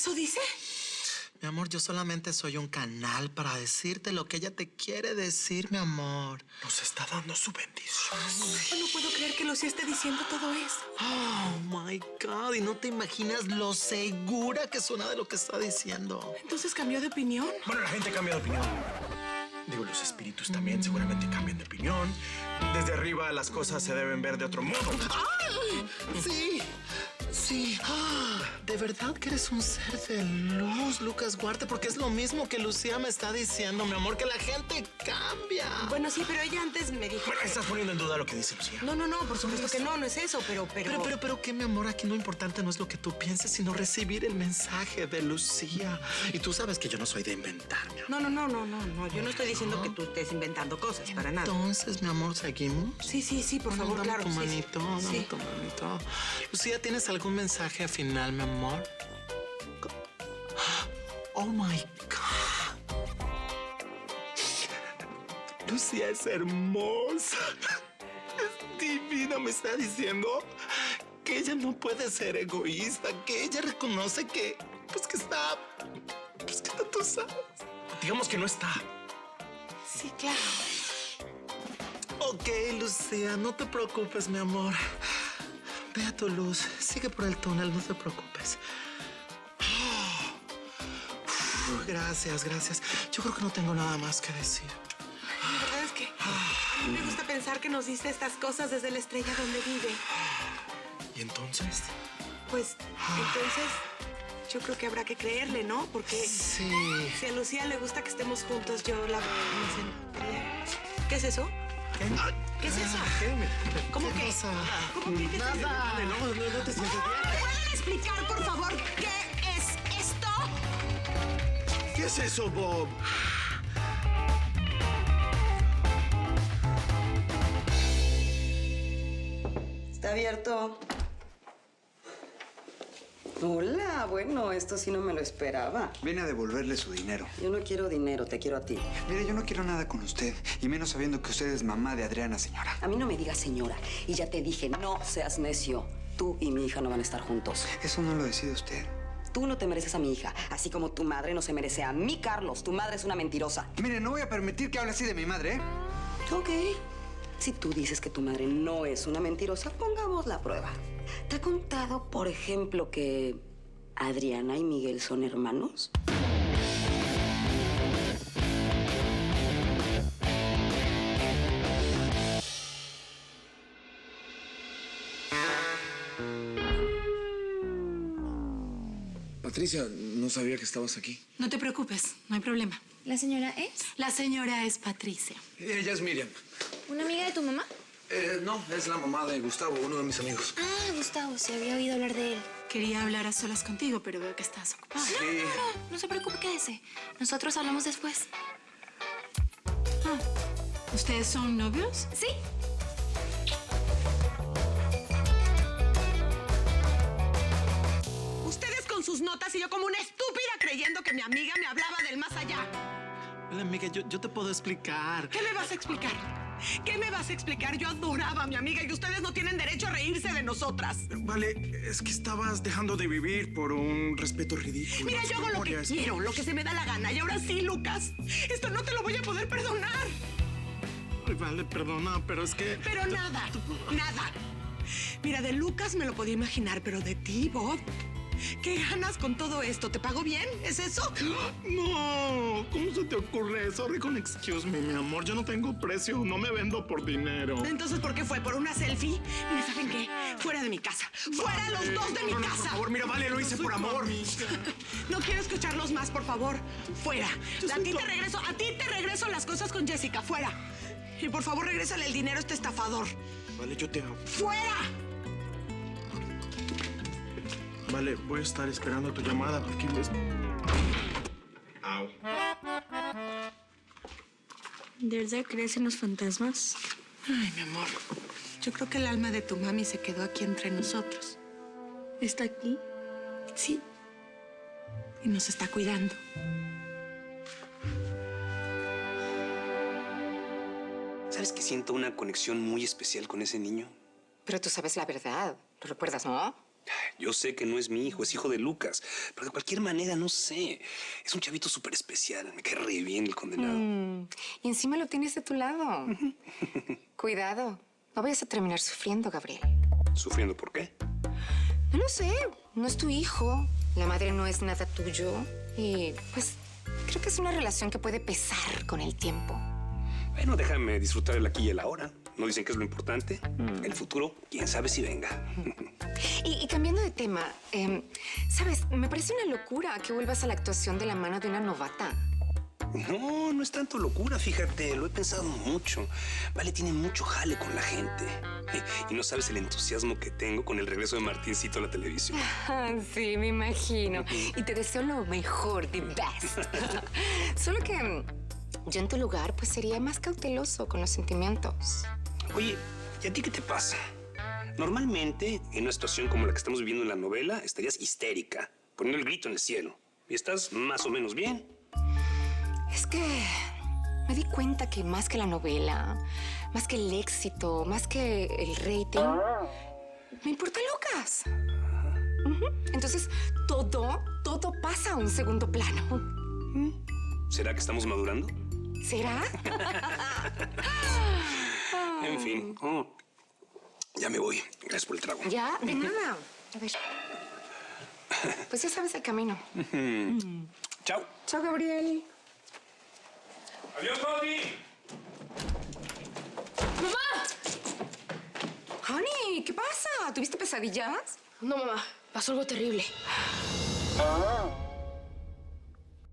¿Eso dice? Mi amor, yo solamente soy un canal para decirte lo que ella te quiere decir, mi amor. Nos está dando su bendición. Yo no puedo creer que Lucía esté diciendo todo eso. Oh, my God. Y no te imaginas lo segura que suena de lo que está diciendo. Entonces cambió de opinión. Bueno, la gente cambia de opinión. Digo, los espíritus también seguramente cambian de opinión. Desde arriba las cosas se deben ver de otro modo. ¡Ay! Sí, sí. De verdad que eres un ser de luz, Lucas Huarte, porque es lo mismo que Lucía me está diciendo, mi amor, que la gente cambia. Bueno, sí, pero ella antes me dijo Bueno, que... estás poniendo en duda lo que dice Lucía. No, por supuesto que no es eso, pero... Pero que, mi amor, aquí lo importante no es lo que tú pienses, sino recibir el mensaje de Lucía. Y tú sabes que yo no soy de inventar, mi amor. No, yo no estoy diciendo que tú estés inventando cosas, para nada. Entonces, mi amor, ¿seguimos? Sí, por favor, dame claro. Tu manito, sí. dame tu manito. Lucía, ¿tienes algún mensaje final, mi amor? Oh, my God. Lucía es hermosa. Es divina. Me está diciendo que ella no puede ser egoísta, que ella reconoce que, que está, tú sabes. Digamos que no está. Sí, claro. Ok, Lucía, no te preocupes, mi amor. Ve a tu luz, sigue por el túnel, no te preocupes. Gracias. Yo creo que no tengo nada más que decir. La verdad es que a mí me gusta pensar que nos dice estas cosas desde la estrella donde vive. ¿Y entonces? Pues, entonces, yo creo que habrá que creerle, ¿no? Porque Sí. si a Lucía le gusta que estemos juntos, yo me sentiría... ¿Qué es eso? ¿Qué es eso? ¿Cómo ¿Qué que? cosa? ¿Cómo que? ¿Qué es eso? Nada. No te sientes bien. ¿Pueden explicar, por favor, qué es esto? ¿Qué es eso, Bob? ¿Está abierto? Hola, bueno, esto sí no me lo esperaba. Vine a devolverle su dinero. Yo no quiero dinero, te quiero a ti. Mire, yo no quiero nada con usted, y menos sabiendo que usted es mamá de Adriana, señora. A mí no me digas señora, y ya te dije, no seas necio. Tú y mi hija no van a estar juntos. Eso no lo decide usted. Tú no te mereces a mi hija, así como tu madre no se merece a mí, Carlos. Tu madre es una mentirosa. Mire, no voy a permitir que hable así de mi madre, ¿eh? Ok. Si tú dices que tu madre no es una mentirosa, pongamos la prueba. ¿Te ha contado, por ejemplo, que Adriana y Miguel son hermanos? Patricia, no sabía que estabas aquí. No te preocupes, no hay problema. ¿La señora es? La señora es Patricia. Ella es Miriam. ¿Una amiga de tu mamá? No, es la mamá de Gustavo, uno de mis amigos. Ah, Gustavo, se había oído hablar de él. Quería hablar a solas contigo, pero veo que estás ocupada. No se preocupe, quédese. Nosotros hablamos después. ¿Ustedes son novios? ¿Sí? Ustedes con sus notas y yo como una estúpida creyendo que mi amiga me hablaba del más allá. Hola, amiga, yo te puedo explicar. ¿Qué me vas a explicar? ¿Qué me vas a explicar? Yo adoraba a mi amiga y ustedes no tienen derecho a reírse de nosotras. Vale, es que estabas dejando de vivir por un respeto ridículo. Mira, yo hago lo que quiero, lo que se me da la gana. Y ahora sí, Lucas, esto no te lo voy a poder perdonar. Ay, vale, perdona, pero es que... Pero nada. Mira, de Lucas me lo podía imaginar, pero de ti, Bob, ¿qué ganas con todo esto? ¿Te pago bien? ¿Es eso? No, ¿cómo se te ocurre? Sorry con excuse me, mi amor. Yo no tengo precio, no me vendo por dinero. Entonces, ¿por qué fue? ¿Por una selfie? Mira, ¿saben qué? Fuera de mi casa. ¡Fuera los dos de mi casa! Por favor, mira, vale, lo hice por amor. No quiero escucharlos más, por favor. Fuera. A ti te regreso las cosas con Jessica. Fuera. Y por favor, regrésale el dinero a este estafador. Vale, yo te amo. ¡Fuera! Vale, voy a estar esperando tu llamada porque es... Au. ¿De verdad crees en los fantasmas? Ay, mi amor. Yo creo que el alma de tu mami se quedó aquí entre nosotros. ¿Está aquí? Sí. Y nos está cuidando. ¿Sabes que siento una conexión muy especial con ese niño? Pero tú sabes la verdad. ¿Lo recuerdas, no? Yo sé que no es mi hijo, es hijo de Lucas. Pero de cualquier manera, no sé. Es un chavito súper especial. Me cae re bien el condenado. Y encima lo tienes de tu lado. Cuidado. No vayas a terminar sufriendo, Gabriel. ¿Sufriendo por qué? No lo sé. No es tu hijo. La madre no es nada tuyo. Y pues creo que es una relación que puede pesar con el tiempo. Bueno, déjame disfrutar el aquí y el ahora. ¿No dicen que es lo importante? El futuro, quién sabe si venga. Y cambiando de tema, ¿sabes? Me parece una locura que vuelvas a la actuación de la mano de una novata. No, no es tanto locura, fíjate. Lo he pensado mucho. Vale, tiene mucho jale con la gente. Y no sabes el entusiasmo que tengo con el regreso de Martincito a la televisión. Sí, me imagino. Y te deseo lo mejor, the best. Solo que yo en tu lugar, pues sería más cauteloso con los sentimientos. Oye, ¿y a ti qué te pasa? Normalmente, en una situación como la que estamos viviendo en la novela, estarías histérica, poniendo el grito en el cielo. Y estás más o menos bien. Es que me di cuenta que más que la novela, más que el éxito, más que el rating, me importa Lucas. Entonces, todo pasa a un segundo plano. ¿Será que estamos madurando? ¿Será? En fin. Ya me voy. Gracias por el trago. Ya, de nada. A ver. Pues ya sabes el camino. Chao. Chao, Gabriel. ¡Adiós, Cody! Honey, ¿qué pasa? ¿Tuviste pesadillas? No, mamá. Pasó algo terrible.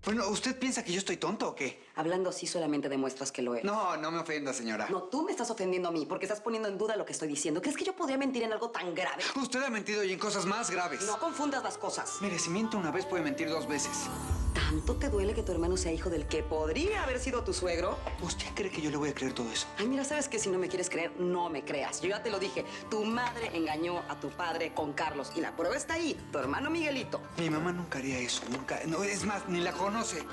Bueno, ¿usted piensa que yo estoy tonto o qué? Hablando así solamente demuestras que lo eres. No, no me ofenda, señora. No, tú me estás ofendiendo a mí porque estás poniendo en duda lo que estoy diciendo. ¿Crees que yo podría mentir en algo tan grave? Usted ha mentido y en cosas más graves. No confundas las cosas. Mire, si miente una vez, puede mentir 2 veces. ¿Tanto te duele que tu hermano sea hijo del que podría haber sido tu suegro? ¿Usted cree que yo le voy a creer todo eso? Ay, mira, ¿sabes qué? Si no me quieres creer, no me creas. Yo ya te lo dije. Tu madre engañó a tu padre con Carlos. Y la prueba está ahí. Tu hermano Miguelito. Mi mamá nunca haría eso, nunca. No, es más, ni la conoce.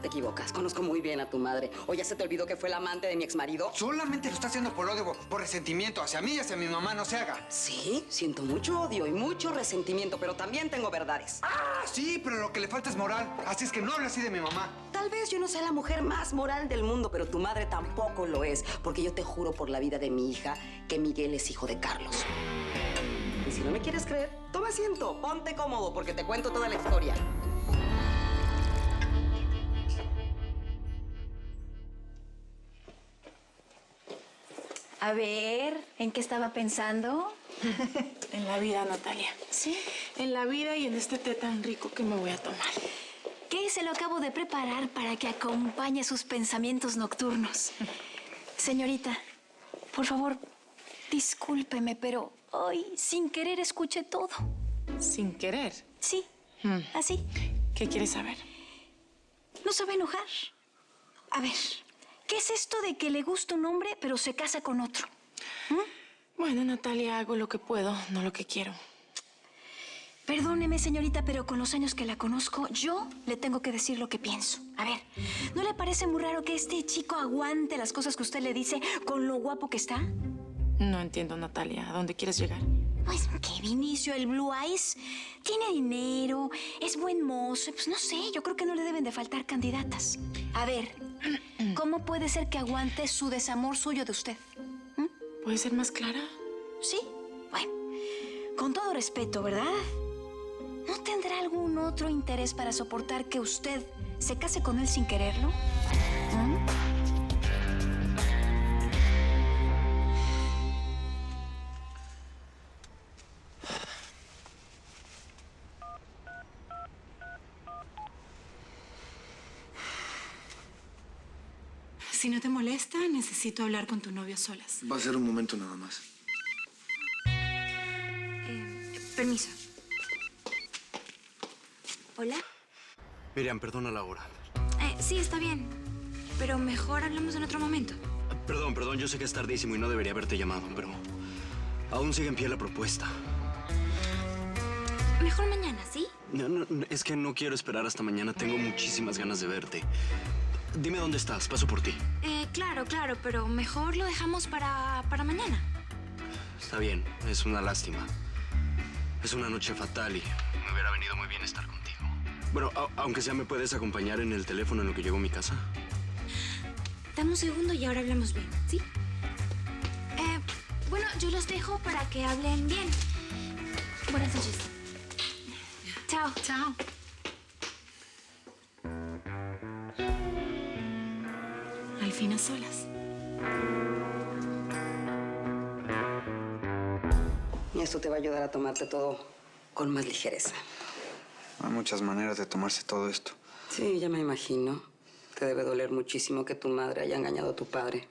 Te equivocas. Conozco muy bien a tu madre. ¿O ya se te olvidó que fue la amante de mi exmarido? Solamente lo está haciendo por odio, por resentimiento hacia mí y hacia mi mamá. No se haga. Sí, siento mucho odio y mucho resentimiento, pero también tengo verdades. Ah, sí, pero lo que le falta es moral. Así es que no hable así de mi mamá. Tal vez yo no sea la mujer más moral del mundo, pero tu madre tampoco lo es, porque yo te juro por la vida de mi hija que Miguel es hijo de Carlos. Y si no me quieres creer, toma asiento, ponte cómodo, porque te cuento toda la historia. A ver, ¿en qué estaba pensando? En la vida, Natalia. ¿Sí? En la vida y en este té tan rico que me voy a tomar. ¿Qué? Se lo acabo de preparar para que acompañe sus pensamientos nocturnos. Señorita, por favor, discúlpeme, pero hoy, sin querer, escuché todo. Sin querer. Sí, así. ¿Qué quieres saber? No se va a enojar. A ver, ¿qué es esto de que le gusta un hombre, pero se casa con otro? Bueno, Natalia, hago lo que puedo, no lo que quiero. Perdóneme, señorita, pero con los años que la conozco, yo le tengo que decir lo que pienso. A ver, ¿no le parece muy raro que este chico aguante las cosas que usted le dice con lo guapo que está? No entiendo, Natalia. ¿A dónde quieres llegar? Pues que Vinicio, el Blue Eyes, tiene dinero, es buen mozo. Pues no sé, yo creo que no le deben de faltar candidatas. A ver, ¿cómo puede ser que aguante su desamor suyo de usted? ¿Puedes ser más clara? ¿Sí? Bueno, con todo respeto, ¿verdad? ¿No tendrá algún otro interés para soportar que usted se case con él sin quererlo? Si no te molesta, necesito hablar con tu novio a solas. Va a ser un momento nada más. Permiso. ¿Hola? Miriam, perdona la hora. Sí, está bien. Pero mejor hablamos en otro momento. Perdón, yo sé que es tardísimo y no debería haberte llamado, pero aún sigue en pie la propuesta. Mejor mañana, ¿sí? No, es que no quiero esperar hasta mañana. Tengo muchísimas ganas de verte. Dime dónde estás, paso por ti. Claro, pero mejor lo dejamos para mañana. Está bien, es una lástima. Es una noche fatal y me hubiera venido muy bien estar contigo. Bueno, aunque sea, ¿me puedes acompañar en el teléfono en lo que llego a mi casa? Dame un segundo y ahora hablamos bien, ¿sí? Bueno, yo los dejo para que hablen bien. Buenas noches. Chao. Chao. Al fin a solas. Y esto te va a ayudar a tomarte todo con más ligereza. Hay muchas maneras de tomarse todo esto. Sí, ya me imagino. Te debe doler muchísimo que tu madre haya engañado a tu padre.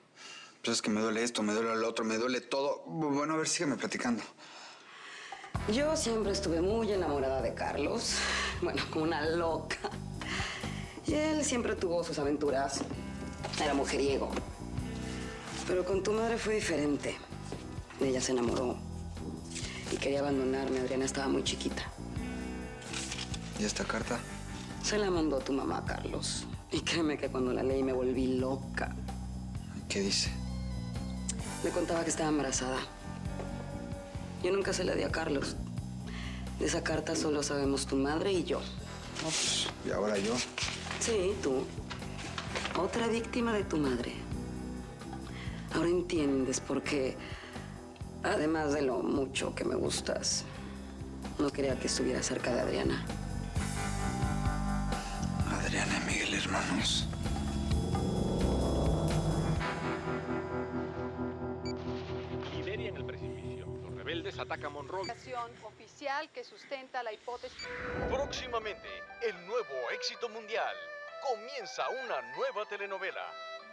Pues es que me duele esto, me duele lo otro, me duele todo. Bueno, a ver, sígueme platicando. Yo siempre estuve muy enamorada de Carlos. Bueno, como una loca. Y él siempre tuvo sus aventuras. Era mujeriego. Pero con tu madre fue diferente. Ella se enamoró y quería abandonarme. Adriana estaba muy chiquita. ¿Y esta carta? Se la mandó tu mamá a Carlos. Y créeme que cuando la leí me volví loca. ¿Qué dice? Me contaba que estaba embarazada. Yo nunca se la di a Carlos. De esa carta solo sabemos tu madre y yo. No, pues, y ahora yo. Sí, tú. Otra víctima de tu madre. Ahora entiendes por qué, además de lo mucho que me gustas, no quería que estuviera cerca de Adriana. Adriana y Miguel, hermanos. Liberia en el precipicio. Los rebeldes atacan Monroe. Oficial que sustenta la hipótesis. Próximamente, el nuevo éxito mundial. Comienza una nueva telenovela.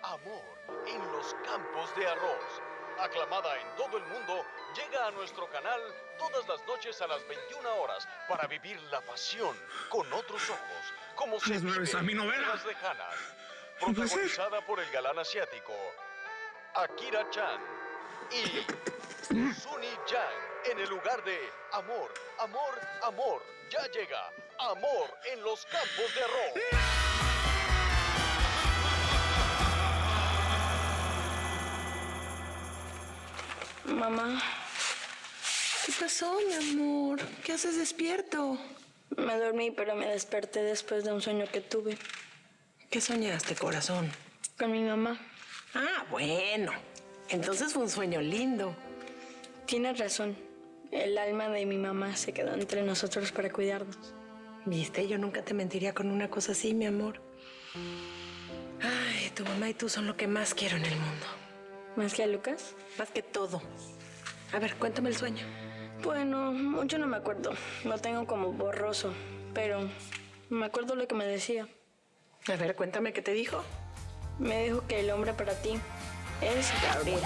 Amor en los campos de arroz. Aclamada en todo el mundo, llega a nuestro canal todas las noches a las 21 horas para vivir la pasión con otros ojos. Como se vive en tierras lejanas. Protagonizada por el galán asiático Akira Chan y Suni Yang en el lugar de Amor, Amor, Amor. Ya llega Amor en los campos de arroz. Mamá. ¿Qué pasó, mi amor? ¿Qué haces despierto? Me dormí, pero me desperté después de un sueño que tuve. ¿Qué soñaste, corazón? Con mi mamá. Ah, bueno. Entonces fue un sueño lindo. Tienes razón. El alma de mi mamá se quedó entre nosotros para cuidarnos. ¿Viste? Yo nunca te mentiría con una cosa así, mi amor. Ay, tu mamá y tú son lo que más quiero en el mundo. ¿Más que a Lucas? Más que todo. A ver, cuéntame el sueño. Bueno, mucho no me acuerdo. Lo tengo como borroso, pero me acuerdo lo que me decía. A ver, cuéntame qué te dijo. Me dijo que el hombre para ti es Gabriel.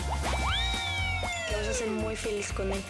Que vas a ser muy feliz con él.